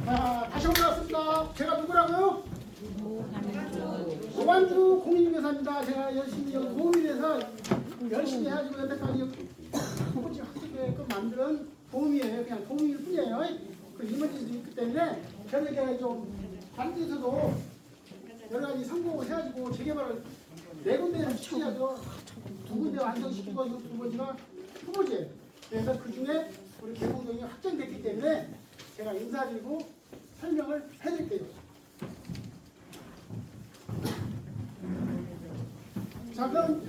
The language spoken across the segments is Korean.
다시 올라왔습니다. 제가 누구라고요? 노관주 공인중개사입니다. 제가 열심히 도움이 돼서 열심히 해가지고 여태까지 도구지 학습계획 만드는 도움이에요. 그냥 도움일 뿐이에요. 그 이머지도 있기 때문에 저녁에 좀 반드시도 여러 가지 성공을 해가지고 재개발을 4군데를 시켜야죠. 2군데 완성시키고 이 2번째가 후보지예요. 그래서 그 중에 우리 개봉동이 확정됐기 때문에 제가 인사드리고 설명을 해드릴게요. 자, 그럼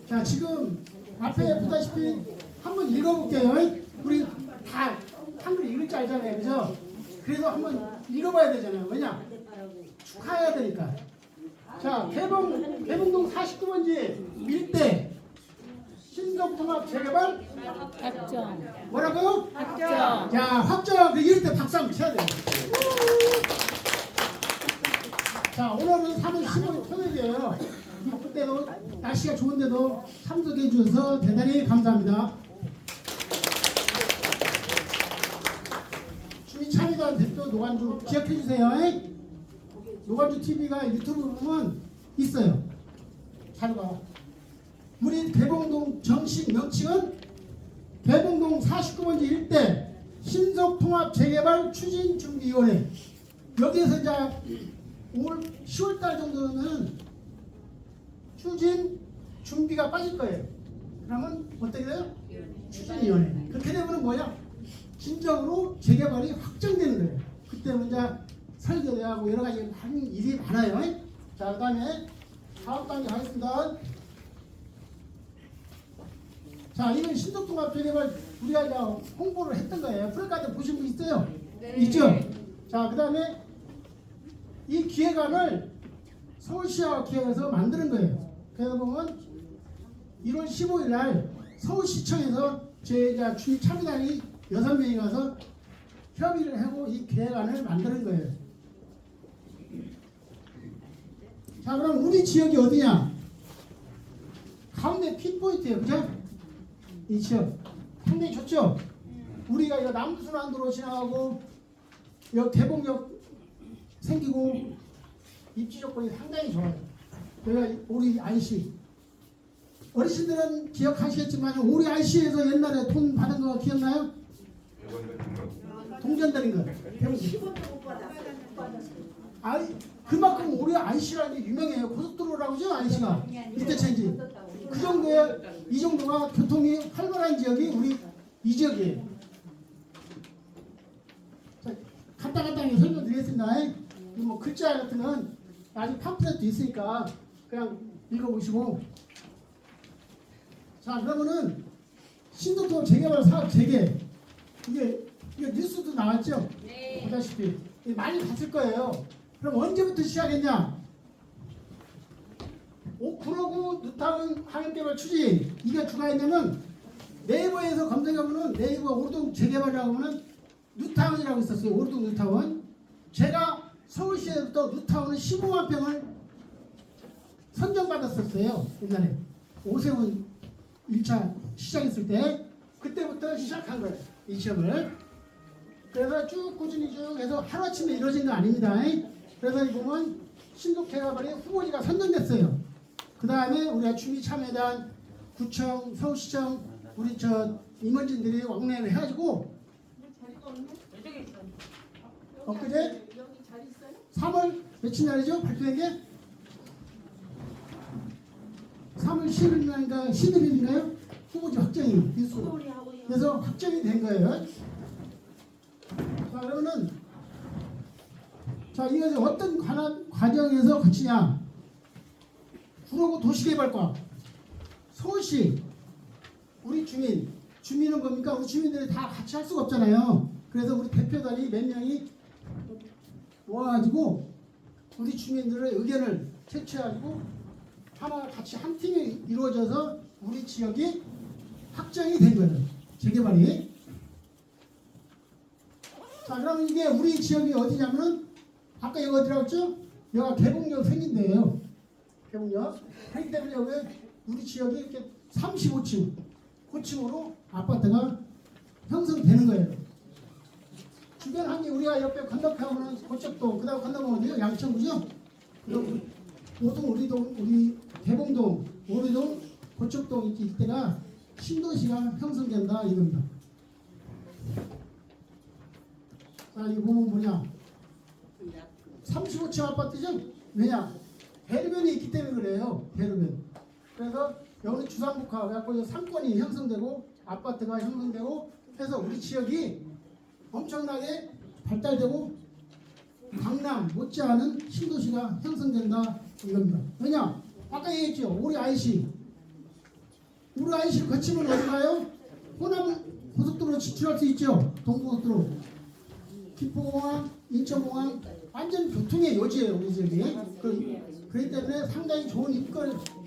자, 지금 앞에 보다시피 한번 읽어볼게요. 우리 다 한글 읽을 줄 알잖아요, 그죠? 그래서 한번 읽어봐야 되잖아요. 왜냐? 축하해야 되니까. 자, 개봉동 49번지 일대 신속통합 재개발 확정. 뭐라고요? 확정. 자, 확정. 이럴 때 박수 한번 쳐야 돼요. 자, 오늘은 3월 15일 토요일이에요. 그때도 날씨가 좋은데도 참석해 주셔서 대단히 감사합니다. 주민참여단 대표 노관주 기억해 주세요. 노관주 TV가 유튜브 보면 있어요. 자료가. 우리 개봉동 정식 명칭은 개봉동 49번지 일대 신속통합재개발 추진준비위원회. 여기에서 이제 올 10월달 정도는 추진 준비가 빠질 거예요. 그러면 어떻게 돼요? 추진위원회. 그렇게 되면 뭐야? 진정으로 재개발이 확정되는 거예요. 그때 이제 설계도 하고 여러 가지 하는 일이 많아요. 자, 그 다음에 다음 단계 가겠습니다. 자, 이건 신속통합 재개발 우리가 이제 홍보를 했던 거예요. 프레카드 보신 분 있어요? 네. 있죠? 자, 그 다음에 이 기획안을 서울시와 기획해서 만드는 거예요. 그래서 보면 1월 15일 날 서울시청에서 제 주민 참여단이 6명이 가서 협의를 하고 이 계획안을 만드는 거예요. 자, 그럼 우리 지역이 어디냐? 가운데 핀포인트예요. 그죠? 이 지역 상당히 좋죠? 우리가 이 남부순환도로 지나가고 여기 개봉역 생기고 입지 조건이 상당히 좋아요. 내가 우리 IC 어르신들은 기억하시겠지만 우리 IC에서 옛날에 돈 받은 거 기억나요? 동전들인 거. 아이, 그만큼 우리 IC라는 게 유명해요. 고속도로라고죠, IC가. 인터체인지. 그 정도의 이 정도가 교통이 활발한 지역이 우리 이 지역이에요. 자, 간단하게 설명드리겠습니다. 뭐 글자 같은 건 아직 팜플렛도 있으니까 그냥 읽어보시고. 자, 그러면은 신속통합 재개발 사업 재개 이게 뉴스도 나왔죠? 네. 보다시피 많이 봤을 거예요. 그럼 언제부터 시작했냐? 구로구 뉴타운 항행개발 추진 이게 주가했냐면 네이버에서 검색해보면 네이버 오르동 재개발이라고 하면 뉴타운이라고 있었어요. 오르동 뉴타운. 제가 서울시에서부터 뉴타운은 15만 평을 선정받았었어요. 옛날에 오세훈 1차 시작했을 때 그때부터 시작한 거예요. 이 시험을. 그래서 쭉 꾸준히 쭉 해서 하루아침에 이루어진 거 아닙니다. 그래서 이 보면 신속재개발의 후보지가 선정됐어요. 그 다음에 우리가 주민참여단, 구청, 서울시청, 우리 임원진들이 왕래를 해가지고 엊그제 3월 며칠 날이죠? 발표된 게 3월 10일인가 11일인가요? 후보지 확정이 뉴스. 그래서 확정이 된 거예요. 자, 그러면은 자, 이것이 어떤 과정에서 거치냐? 구로구 도시개발과 서울시 우리 주민은 뭡니까? 우리 주민들이 다 같이 할 수가 없잖아요. 그래서 우리 대표단이 몇 명이 모아가지고 우리 주민들의 의견을 채취해가지고 하나 같이 한 팀이 이루어져서 우리 지역이 확정이 된 거예요. 재개발이. 자, 그러면 이게 우리 지역이 어디냐면은 아까 여기 어디라고 했죠? 여기가 개봉역 생긴데요. 개봉역. 그렇기 때문에 여기 우리 지역이 이렇게 35층 고층으로 아파트가 형성되는 거예요. 주변 한 개 우리가 옆에 건너편은 고척동, 그다음 건너면 어디요? 양천구죠? 그리고 보통 우리 대봉동, 오리동, 고척동 이렇게 일대가 신도시가 형성된다 이겁니다. 자, 이거 보면 뭐냐? 35층 아파트죠? 왜냐? 대로변이 있기 때문에 그래요. 대로변. 그래서 여기 주상복합 갖고 상권이 형성되고 아파트가 형성되고 해서 우리 지역이 엄청나게 발달되고 강남 못지않은 신도시가 형성된다 이겁니다. 왜냐? 아까 얘기했죠. 우리 IC를 거치면 어디 가요? 호남 고속도로 지출할 수 있죠. 동고속도로. 김포공항, 인천공항 완전 교통의 요지예요 우리 지역이. 그렇기 때문에 상당히 좋은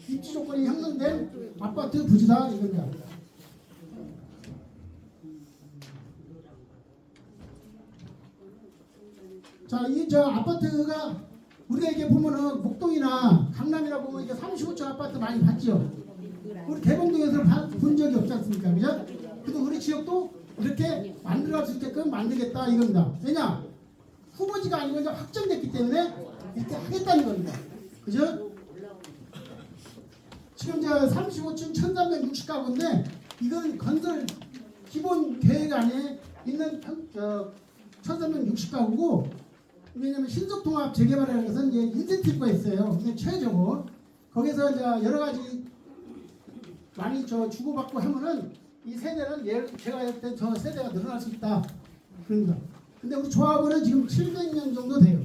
입지 조건이 형성된 아파트 부지다 이겁니다. 자, 이 저 아파트가 우리가 이게 보면은 목동이나 강남이나 보면 이게 35층 아파트 많이 봤죠. 우리 대봉동에서 본 적이 없지 않습니까, 그죠? 그래도 우리 지역도 이렇게 만들어갈 수 있게끔 만들겠다 이겁니다. 왜냐? 후보지가 아니고 이제 확정됐기 때문에 이렇게 하겠다는 겁니다. 그죠? 지금 저 35층 1360가구인데 이건 건설 기본 계획 안에 있는 1360가구고 왜냐면 신속통합 재개발이라는 것은 이제 인센티브가 있어요. 이게 최저고 거기서 이제 여러 가지 많이 주고받고 하면은 이 세대는 제가 할 때 저 세대가 늘어날 수 있다 그럽니다. 근데 우리 조합원은 지금 700명 정도 돼요.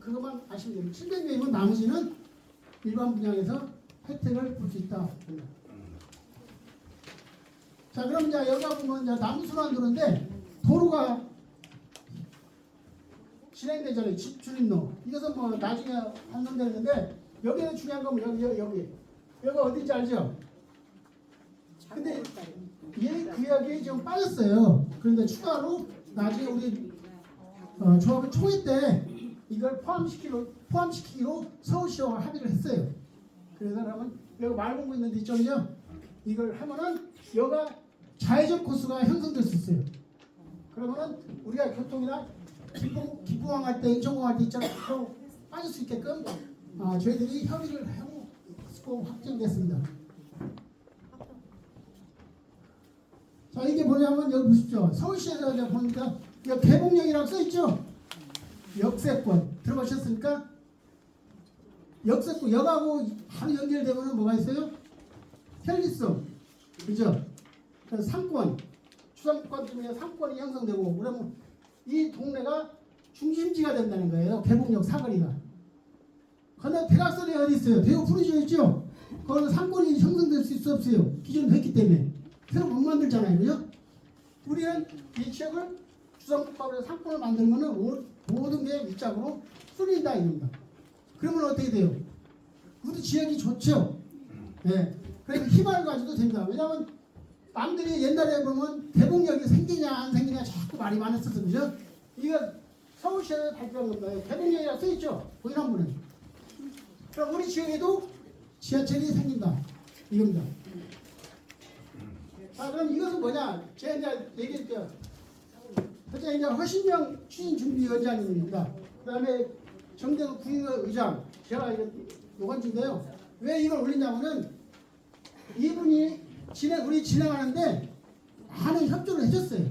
그것만 아시면 돼요. 700명이면 나머지는 일반 분양에서 혜택을 볼 수 있다. 자, 그럼 이제 여기 보면 이제 남순환도로인데 도로가 진행되잖아요. 집주민로. 이것은 뭐 나중에 한정되는데 여기는 중요한 건 여기. 여기가 어딘지 알죠? 근데 이 구역이 좀 빠졌어요. 그런데 추가로 나중에 우리 조합의 총회 때 이걸 포함시키기로 서울시와 합의를 했어요. 그래서 그러면 여기 말공부 있는 데 있잖아요. 이걸 하면은 여기가 좌회전 코스가 형성될 수 있어요. 그러면은 우리가 교통이나 기부항 할 때, 인천공항 할 때 있잖아요. 빠질 수 있게끔 저희들이 협의를 하고 확정됐습니다. 자, 이게 뭐냐면 여기 보십시오. 서울시에서 이제 보니까 여기 개봉역이라고 써있죠? 역세권 들어보셨습니까? 역세권 역하고 바로 연결되면 뭐가 있어요? 편리성, 그죠? 그래서 상권, 주상권 중에 상권이 형성되고 그러면 이 동네가 중심지가 된다는 거예요. 개봉역 사거리가. 그런데 대각선이 어디 있어요? 대구 푸르지오 있죠? 거기는 상권이 형성될 수 없어요. 기존에 했기 때문에. 새로 못 만들잖아요. 그죠? 우리는 이 지역을 주상복합으로 상권을 만들면 모든 게 밑짝으로 쏠린다 이겁니다. 그러면 어떻게 돼요? 우리 지역이 좋죠. 네. 그래서 희망을 가져도 됩니다. 왜냐하면 남들이 옛날에 보면 대봉역이 생기냐 안 생기냐 자꾸 말이 많았었어. 그죠? 이거 서울시에서 발표한 겁니다. 대봉역이라고 써있죠? 보이는 분은. 그럼 우리 지역에도 지하철이 생긴다. 이겁니다. 자, 그럼 이것은 뭐냐? 제가 이제 얘기할게요. 첫째, 이제 허신영 추진준비위원장입니다. 그 다음에 정대근 국의의장, 제가 이거 요관주인데요. 왜 이걸 올리냐면은 이분이 우리 진행하는데 많은 협조를 해줬어요.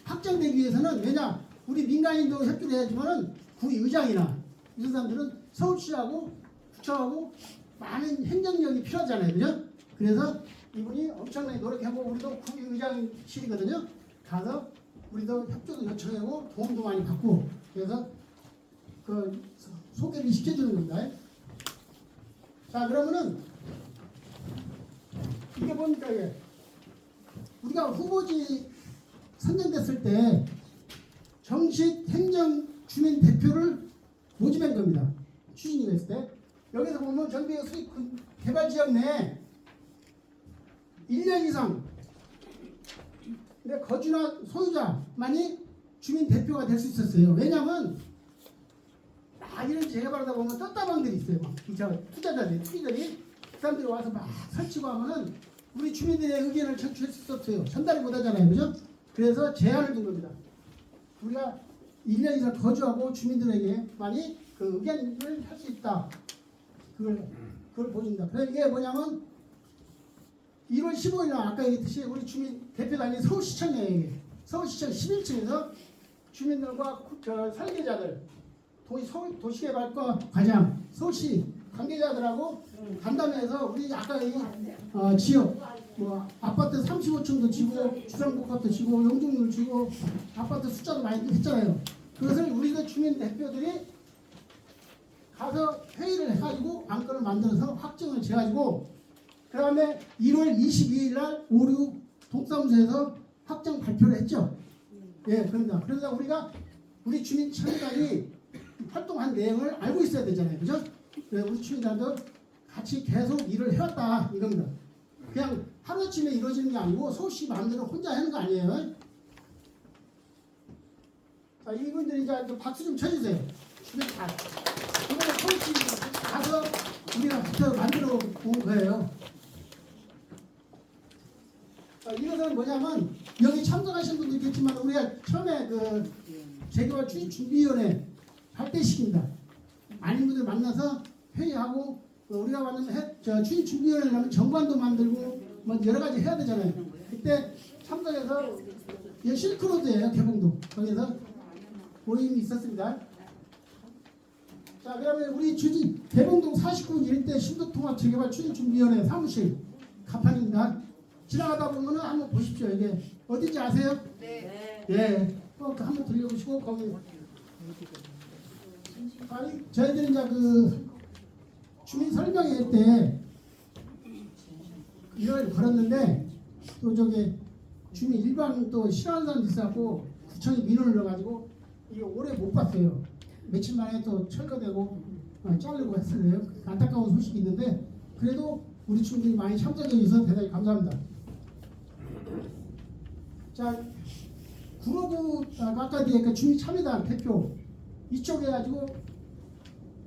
확정되기 위해서는 왜냐? 우리 민간인도 협조를 해야지만은 국의의장이나 이런 사람들은 서울시하고 구청하고 많은 행정력이 필요하잖아요. 그죠? 그래서 이분이 엄청나게 노력하고 우리도 국의의장실이거든요. 가서 우리도 협조도 요청하고 도움도 많이 받고 그래서 그 소개를 시켜주는 겁니다. 자, 그러면은 이게 뭡니까 이게? 우리가 후보지 선정됐을 때 정식 행정 주민 대표를 모집한 겁니다. 추진이 됐을 때 여기서 보면 정비의 수익 개발 지역 내에 1년 이상 근데 거주나 소유자만이 주민 대표가 될 수 있었어요. 왜냐하면 이런 재개발하다 보면 떴다방들이 있어요. 막 투자자들이 그 사람들이 와서 막 설치고 하면은 우리 주민들의 의견을 청취할 수 없어요. 전달을 못 하잖아요. 그죠? 그래서 제한을 둔 겁니다. 우리가 1년 이상 거주하고 주민들에게 많이 그 의견을 할 수 있다. 그걸 보여줍니다. 그래서 이게 뭐냐면 1월 15일 날 아까 얘기했듯이 우리 주민 대표단이 서울시청이에요. 이게. 서울시청 11층에서 주민들과 설계자들, 도시개발과 과장, 서울시 관계자들하고 간담회에서 우리 아까 지역 뭐 아파트 35층도 지고 주상복합도 지고 용적률 지고 아파트 숫자도 많이 했잖아요. 그것을 우리가 주민 대표들이 가서 회의를 해가지고 안건을 만들어서 확정을 지어가지고 그 다음에 1월 22일 날 오류 동사무소에서 확정 발표를 했죠. 예, 그런다. 그러다 우리가 우리 주민 참여단이 활동한 내용을 알고 있어야 되잖아요. 그죠? 우리 주민단도 같이 계속 일을 해왔다 이겁니다. 그냥 하루아침에 이루어지는 게 아니고 서울시 마음대로 혼자 하는 거 아니에요. 자, 이분들이 이제 박수 좀 쳐주세요. 주민 다. 이번에 서울시 가서 우리가 직접 만들어 본 거예요. 자, 이것은 뭐냐면 여기 참석하신 분도 있겠지만 우리가 처음에 그 재개발 준비위원회 할 때 시킵니다. 아닌 분들 만나서 회의하고 우리가 만나면 추진 준비위원회 하면 정관도 만들고 뭐 여러 가지 해야 되잖아요. 그때 참석해서 이 실크로드예요. 개봉도 거기서 모임이 있었습니다. 자, 그러면 우리 추진 개봉동 49군 일대 신도통합 재개발 추진준비위원회 사무실 간판입니다. 지나가다 보면은 한번 보십시오. 이게 어딘지 아세요? 네. 예. 꼭 한번 들려보시고 거기. 아니 저희들이 이제 그 주민 설명회 때 이걸 걸었는데 또 저기 주민 일반 또 싫어하는 사람도 있어갖고 구청이 민원을 넣어가지고 이게 오래 못 봤어요. 며칠 만에 또 철거되고 자르고 했어요. 안타까운 소식이 있는데 그래도 우리 주민들이 많이 참석해 주셔서 대단히 감사합니다. 자, 구로구 아까 그 주민 참여단 대표 이쪽에 가지고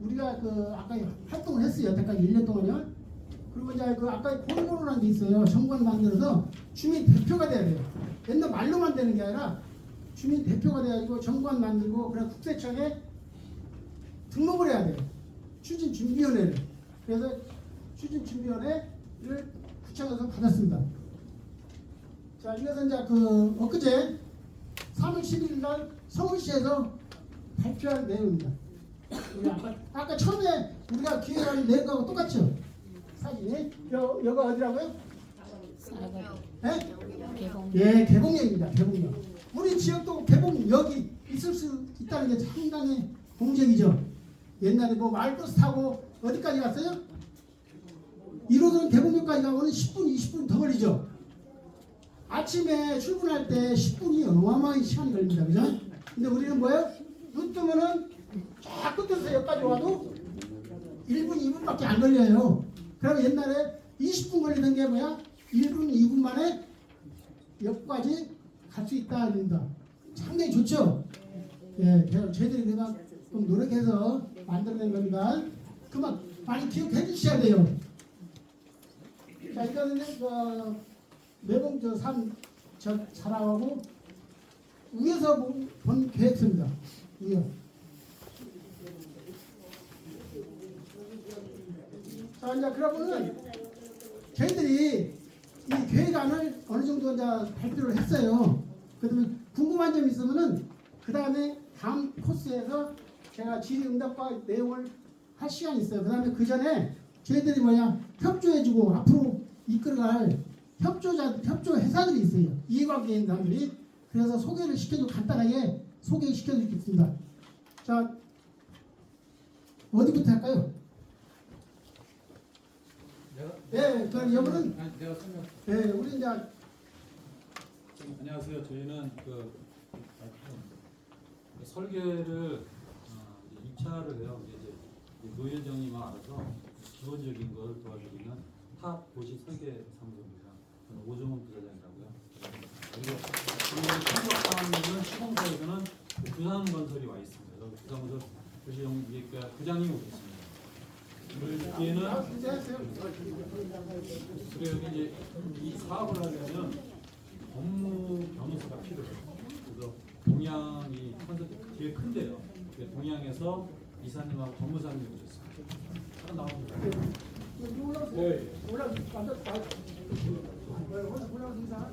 우리가 그 아까 활동을 했어요. 여태까지 1년 동안요. 그리고 이제 그 아까 콜보로라는 게 있어요. 정관 만들어서 주민 대표가 돼야 돼요. 옛날 말로만 되는 게 아니라 주민 대표가 돼가지고 정관 만들고 그래 국세청에 등록을 해야 돼요. 추진준비위원회를. 그래서 추진준비위원회를 구청에서 받았습니다. 자, 이것은 이제 그 엊그제 3월 11일 날 서울시에서 발표한 내용입니다. 아까 처음에 우리가 기획한 내용하고 똑같죠? 사진이. 여기가 어디라고요? 네? 예, 개봉역입니다. 개봉역. 우리 지역도 개봉역이 있을 수 있다는 게 상당히 공적이죠. 옛날에 뭐 마을버스 타고 어디까지 갔어요? 1호선 개봉역까지 가면 10분, 20분 더 걸리죠. 아침에 출근할 때 10분이 어마어마하게 시간이 걸립니다. 그죠? 근데 우리는 뭐예요? 눈 뜨면은 쫙 끝에서 여기까지 와도 1분, 2분밖에 안 걸려요. 그럼 옛날에 20분 걸리던 게 뭐야? 1분, 2분 만에 여기까지 갈 수 있다. 합니다. 상당히 좋죠? 예, 저희들이 그냥 좀 노력해서 만들어낸 겁니다. 그만 많이 기억해 주셔야 돼요. 자, 이거는 매봉 산 자랑하고 위에서 본 계획서입니다. 위에. 자, 이제 그러면은 저희들이 이 계획안을 어느 정도 이제 발표를 했어요. 그러면 궁금한 점 있으면은 그 다음에 다음 코스에서 제가 질의응답과 내용을 할 시간이 있어요. 그 다음에 그 전에 저희들이 협조해주고 앞으로 이끌어갈 협조 회사들이 있어요. 이해관계 있는 사람들이. 그래서 소개를 간단하게 소개시켜드리겠습니다. 자, 어디부터 할까요? 네, 그럼 여러분은 내가 설명. 네, 우리 이제 안녕하세요. 저희는 설계를 2차를 해요. 이제 노예정이만 알아서 기본적인 걸 도와주고 있는 탑 도시 설계 사무소입니다. 저는 오정훈 부사장이라고요. 그리고 참석하는 시공사에서는 부산건설이 와 있습니다. 부산건설 부장님이 오셨습니다. 여기는 그래 여기 이제 이 사업을 하려면 업무 변호사가 필요해요. 동양이 콘서트 되게 큰데요. 동양에서 이사님하고 법무사님 오셨습니다. 하나 나옵니다. 올라오세요. 네. 올라오세요. 앉아서 봐. 올라오세요. 인사.